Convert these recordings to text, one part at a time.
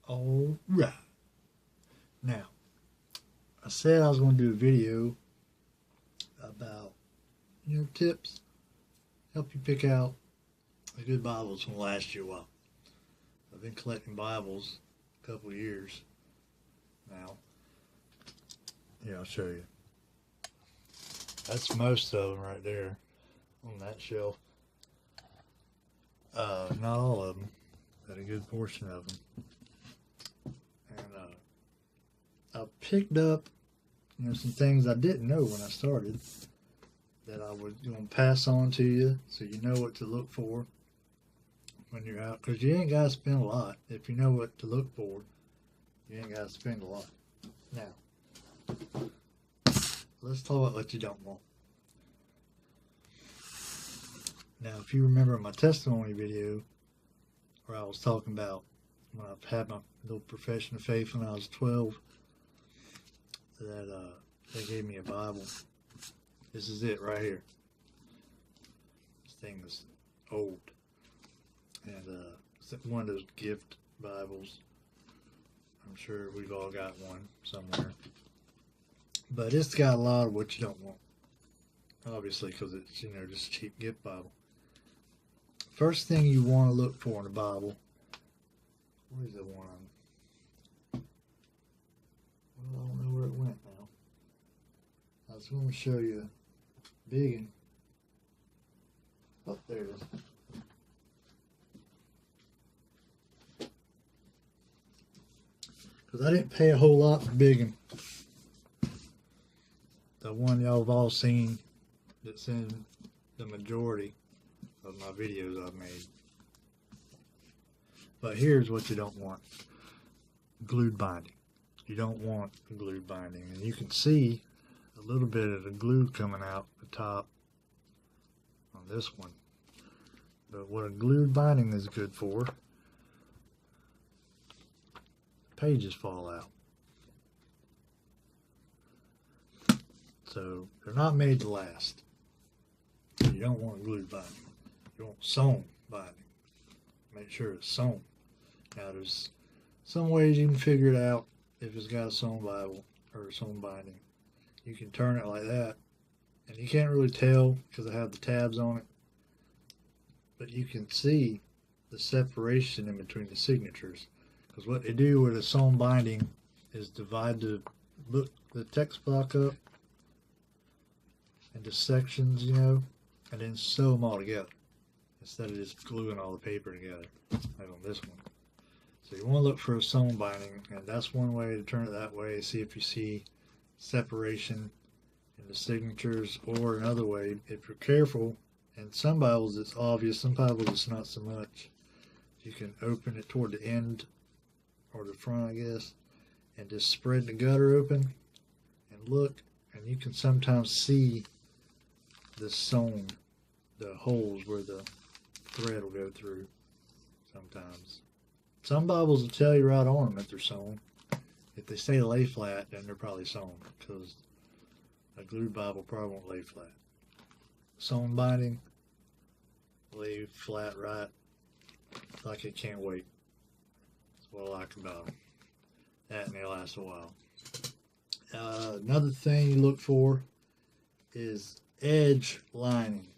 All right. Now, I said I was going to do a video about, tips, help you pick out a good Bible that's going to last you a while. I've been collecting Bibles a couple of years now. Here, I'll show you. That's most of them right there on that shelf. Not all of them, but a good portion of them. And I picked up, some things I didn't know when I started that I was going to pass on to you so you know what to look for when you're out. Because you ain't got to spend a lot. If you know what to look for, you ain't got to spend a lot. Now, let's talk about what you don't want. Now, if you remember my testimony video where I was talking about when I had my little profession of faith when I was 12, that they gave me a Bible. This is it right here. This thing is old. And it's one of those gift Bibles. I'm sure we've all got one somewhere. But it's got a lot of what you don't want. Obviously, because it's, just a cheap gift Bible. First thing you want to look for in a Bible, where's the one? Well, I don't know where it went now. I was going to show you a big one. Oh, there it is. Because I didn't pay a whole lot for big one. The one y'all have all seen that's in the majority of my videos I've made. But here's what you don't want. Glued binding. You don't want a glued binding. And you can see a little bit of the glue coming out the top on this one. But what a glued binding is good for, pages fall out. So they're not made to last. You don't want a glued binding. You want sewn binding. Make sure it's sewn. Now there's some ways you can figure it out if it's got a sewn Bible or a sewn binding. You can turn it like that, and you can't really tell because I have the tabs on it, but you can see the separation in between the signatures. Because what they do with a sewn binding is divide the text block up into sections, and then sew them all together instead of just gluing all the paper together like on this one. So you want to look for a sewn binding, and that's one way to turn it that way. See if you see separation in the signatures, or another way, if you're careful, and some Bibles it's obvious, some Bibles it's not so much. You can open it toward the end or the front, I guess, and just spread the gutter open and look, and you can sometimes see the sewn, the holes where the thread will go through sometimes. Some Bibles will tell you right on them if they're sewn. If they say lay flat, then they're probably sewn, because a glued Bible probably won't lay flat. Sewn binding, lay flat right, like it can't wait. That's what I like about them. That, and they last a while. Another thing you look for is edge lining.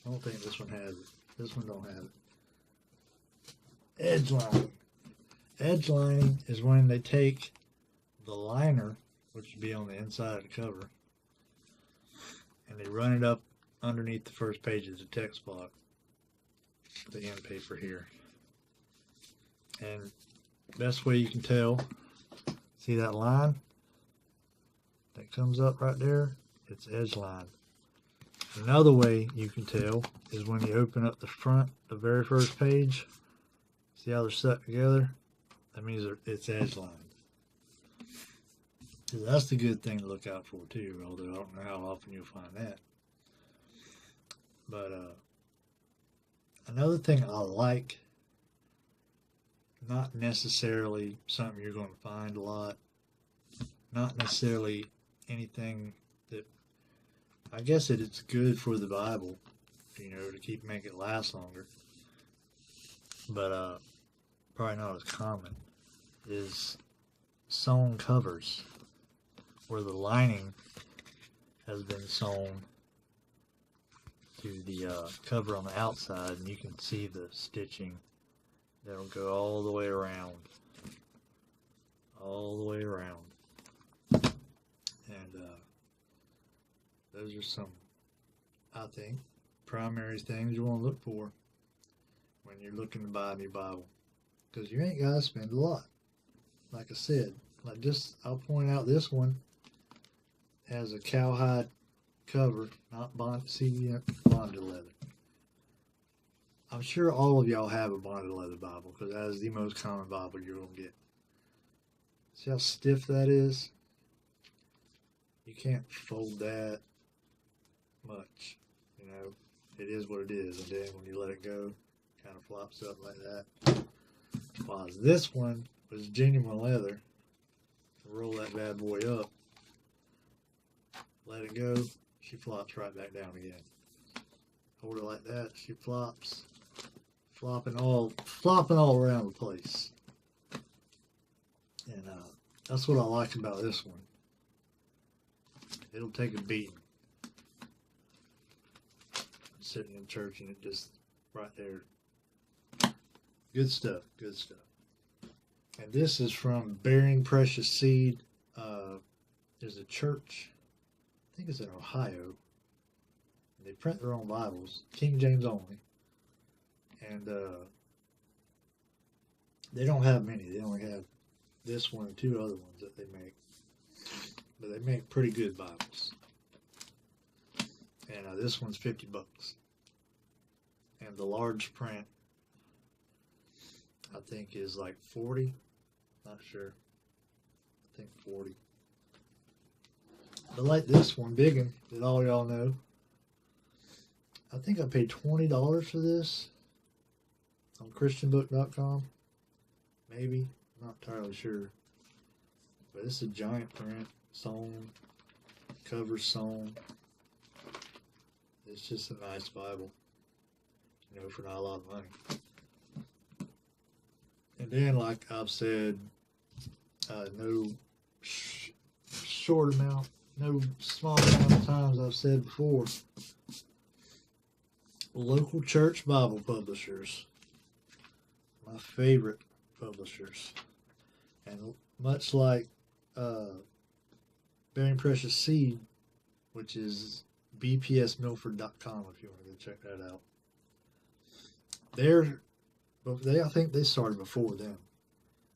I don't think this one has it. This one don't have it. Edge lining. Edge lining is when they take the liner, which would be on the inside of the cover, and they run it up underneath the first page of the text block, the end paper here. And best way you can tell, see that line that comes up right there? It's edge line. Another way you can tell is when you open up the front, the very first page. See how they're stuck together? That means it's edge lined. So that's the good thing to look out for too, although I don't know how often you'll find that. But another thing I like, not necessarily something you're going to find a lot, not necessarily anything that, I guess that it's good for the Bible, to make it last longer, but probably not as common. is sewn covers, where the lining has been sewn to the cover on the outside, and you can see the stitching that'll go all the way around. All the way around. And those are some, I think, primary things you want to look for when you're looking to buy a new Bible. Because you ain't got to spend a lot. Like I said, like just, I'll point out this one has a cowhide cover, not bonded leather. I'm sure all of y'all have a bonded leather Bible, because that is the most common Bible you're going to get. See how stiff that is? You can't fold that much. You know, it is what it is. And then when you let it go, it kind of flops up like that. While this one was genuine leather. Roll that bad boy up. Let it go. She flops right back down again. Hold it like that. She flops. Flopping all around the place. And that's what I like about this one. It'll take a beating. I'm sitting in church and it just right there. Good stuff. Good stuff. And this is from Bearing Precious Seed. There's a church, I think it's in Ohio. They print their own Bibles, King James only. And they don't have many. They only have this one and two other ones that they make. But they make pretty good Bibles. And this one's $50. And the large print, I think, is like 40. Not sure. I think 40. But like this one, biggin, that all y'all know. I think I paid $20 for this on christianbook.com. Maybe. I'm not entirely sure. But it's a giant print. Sewn. Cover sewn. It's just a nice Bible. You know, for not a lot of money. And then, like I've said, no short amount, no small amount of times I've said before, local church Bible publishers, my favorite publishers. And much like Bearing Precious Seed, which is bpsmilford.com if you want to go check that out. I think they started before them.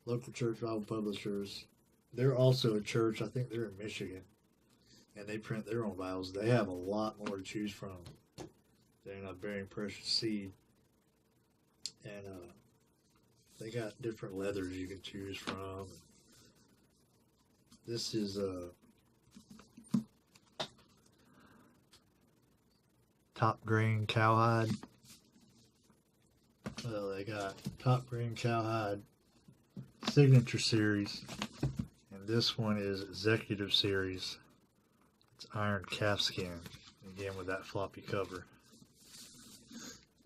Local church Bible publishers. They're also a church, I think they're in Michigan. And they print their own Bibles. They have a lot more to choose from than Bearing Precious Seed. And they got different leathers you can choose from. This is top grain cowhide. Well, they got top grain cowhide signature series, and this one is executive series. It's iron calfskin, again with that floppy cover.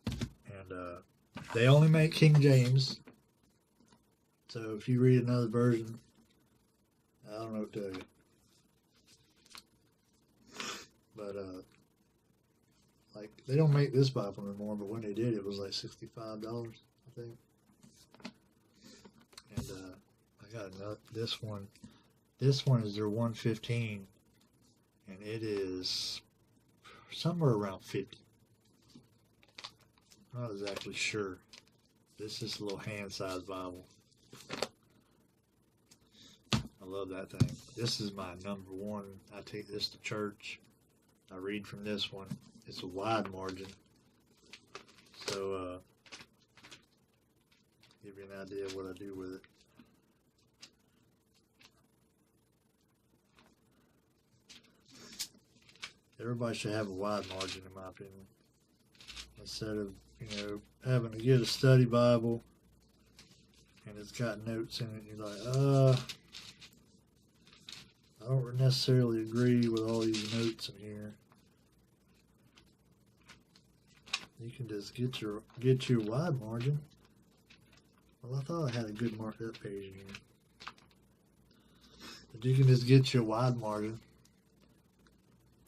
And they only make King James, so if you read another version, I don't know what to tell you. But like, they don't make this Bible anymore, but when they did, it was like $65, I think. And I got another, this one is their 115, and it is somewhere around 50. I'm not exactly sure. This is a little hand-sized Bible. I love that thing. This is my number one. I take this to church. I read from this one. It's a wide margin. So, give you an idea of what I do with it. Everybody should have a wide margin, in my opinion. Instead of, having to get a study Bible and it's got notes in it, you're like, I don't necessarily agree with all these notes in here. You can just get your wide margin. Well, I thought I had a good marked up page in here. But you can just get you a wide margin.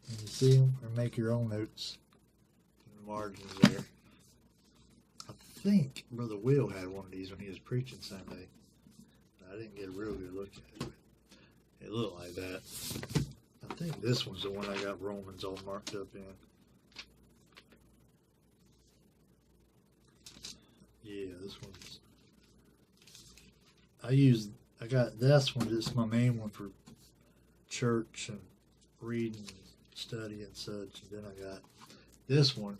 And you see them, or make your own notes in the margins there. I think Brother Will had one of these when he was preaching Sunday. I didn't get a real good look at it. It looked like that. I think this one's the one I got Romans all marked up in. Yeah, this one's. I got this one, this is my main one for church and reading, study and such. And then I got this one,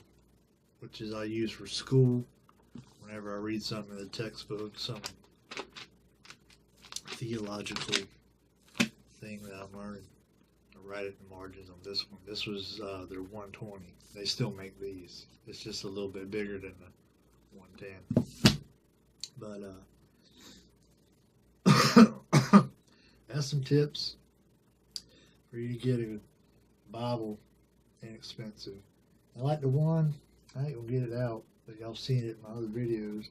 which is I use for school whenever I read something in the textbook, some theological thing that I'm learning. I write it in the margins on this one. This was their 120. They still make these. It's just a little bit bigger than the 110. But that's some tips for you to get a Bible inexpensive. I like the one, I ain't gonna get it out, but y'all seen it in my other videos.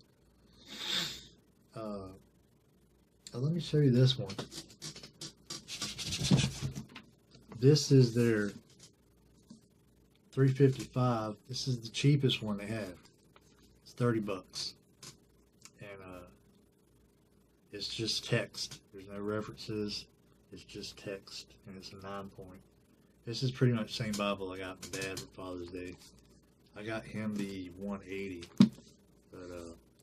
Let me show you this one. This is their 355. This is the cheapest one they have. It's $30. And it's just text. There's no references. It's just text. And it's a 9-point. This is pretty much the same Bible I got my dad for Father's Day. I got him the 180. But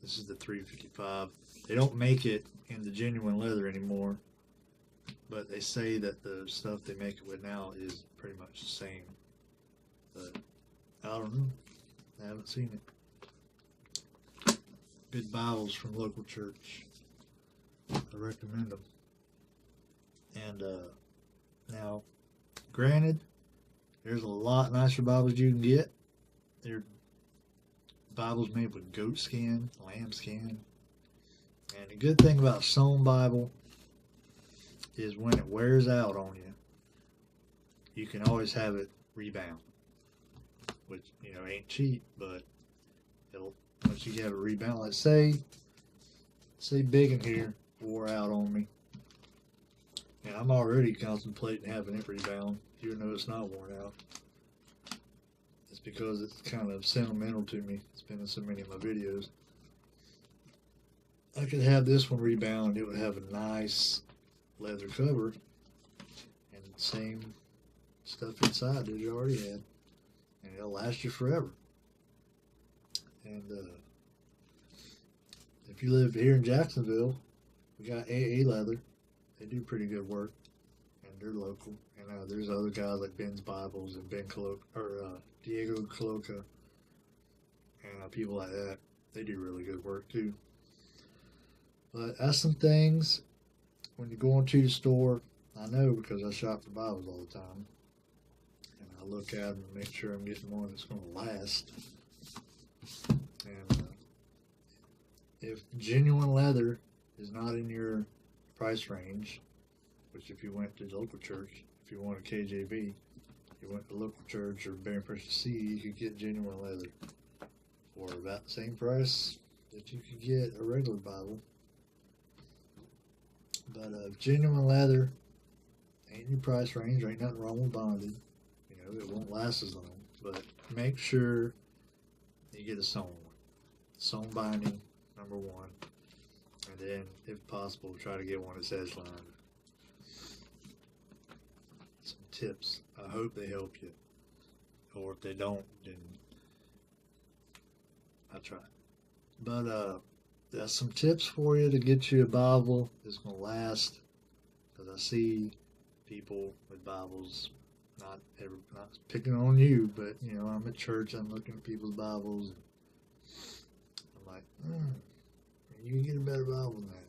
this is the 355. They don't make it in the genuine leather anymore. But they say that the stuff they make it with now is pretty much the same. But I don't know. I haven't seen it. Good Bibles from local church. I recommend them. And now, granted, there's a lot nicer Bibles you can get. They're Bibles made with goat skin, lamb skin. And the good thing about a sewn Bible is when it wears out on you, you can always have it rebound, which, you know, ain't cheap, but it'll, once you have it rebound, let's say big in here wore out on me, and I'm already contemplating having it rebound, even though it's not worn out. It's because it's kind of sentimental to me. It's been in so many of my videos. I could have this one rebound. It would have a nice leather cover and the same stuff inside that you already had, and it'll last you forever. And if you live here in Jacksonville, we got AA Leather. They do pretty good work, and they're local. And there's other guys like Ben's Bibles and Diego Coloca, and people like that. They do really good work too. But that's some things when you go into the store. I know because I shop for Bibles all the time, and I look at them and make sure I'm getting one that's going to last. And if genuine leather is not in your price range, which if you went to the local church, if you want a KJV, you went to local church or Bearing Precious Seed, you could get genuine leather for about the same price that you could get a regular Bible. But genuine leather ain't in your price range. There ain't nothing wrong with bonded. You know, it won't last as long. But make sure you get a sewn one. Sewn binding, number one. And then, if possible, try to get one that's edge lined. Some tips. I hope they help you. Or if they don't, then I try. But that's some tips for you to get you a Bible that's going to last. Because I see people with Bibles, not picking on you, but, you know, I'm at church, I'm looking at people's Bibles, and I'm like, you can get a better Bible than that.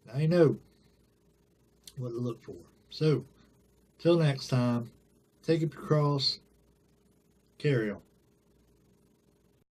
Now you know what to look for. So, till next time, take up your cross, carry on.